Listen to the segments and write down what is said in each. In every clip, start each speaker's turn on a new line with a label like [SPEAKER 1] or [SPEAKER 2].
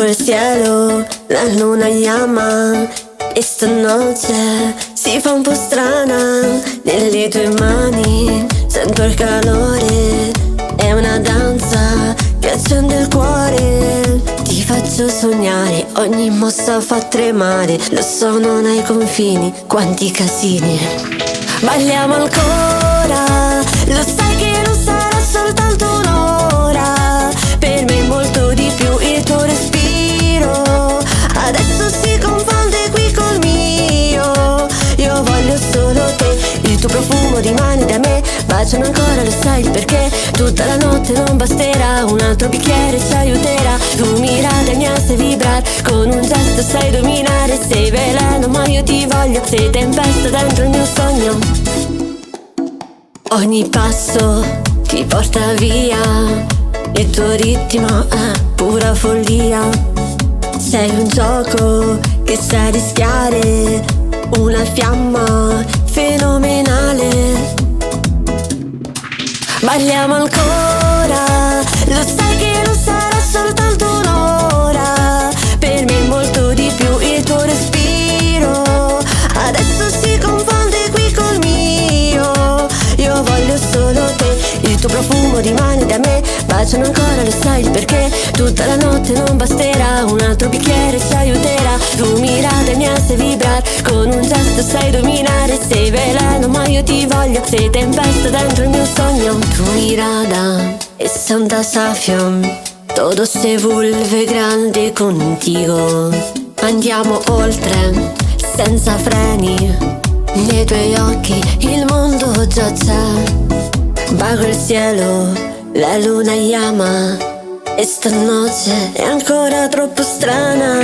[SPEAKER 1] il cielo la luna llama e stanotte si fa un po' strana. Nelle tue mani sento il calore, è una danza che accende il cuore. Ti faccio sognare, ogni mossa fa tremare. Lo so, non hai confini, quanti casini. Balliamo ancora, lo sai che non sarà soltanto un'ora. Per me molto di più il tuo respiro. Adesso si confonde qui col mio. Io voglio solo te, il tuo profumo rimane da me. Baciano ancora, lo sai perché tutta la notte non basterà. Un altro bicchiere ci aiuterà. Tu mirata mi sai vibrare, con un gesto sai dominare. Sei veleno ma io ti voglio, sei tempesta dentro il mio sogno. Ogni passo ti porta via, il tuo ritmo è pura follia. Sei un gioco che sai rischiare, una fiamma fenomenale. Balliamo ancora, lo sai che non sarà soltanto un'ora. Per me molto di più il tuo respiro. Adesso si confonde qui col mio. Io voglio solo te, il tuo profumo rimane da me. Baciano ancora, lo sai perché tutta la notte non basterà. Un altro bicchiere ci aiuterà. Tu mirata mi sai vibrare, con un gesto sai dominare. Sei veleno ma io ti voglio, sei tempesta dentro il mio sogno. Tu mirada es un desafio, todo se vuelve grande contigo. Andiamo oltre, senza freni. Nei tuoi occhi il mondo già c'è. Bajo il cielo la luna llama e stanotte è ancora troppo strana.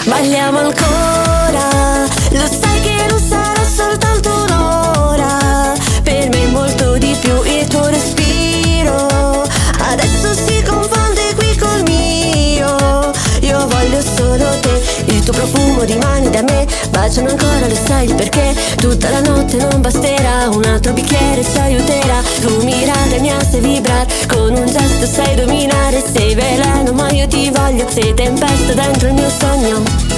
[SPEAKER 1] Balliamo ancora, lo sai che non sarà soltanto un'ora. Per me molto di più il tuo respiro. Adesso si confonde qui col mio. Io voglio solo te, il tuo profumo rimane da me. Baciano ancora, lo sai perché tutta la notte non basterà. Un altro bicchiere ci aiuterà. Tu mirata mi sai vibrare, con un gesto sai dominare. Sei veleno ma io ti voglio, sei tempesta dentro il mio sogno.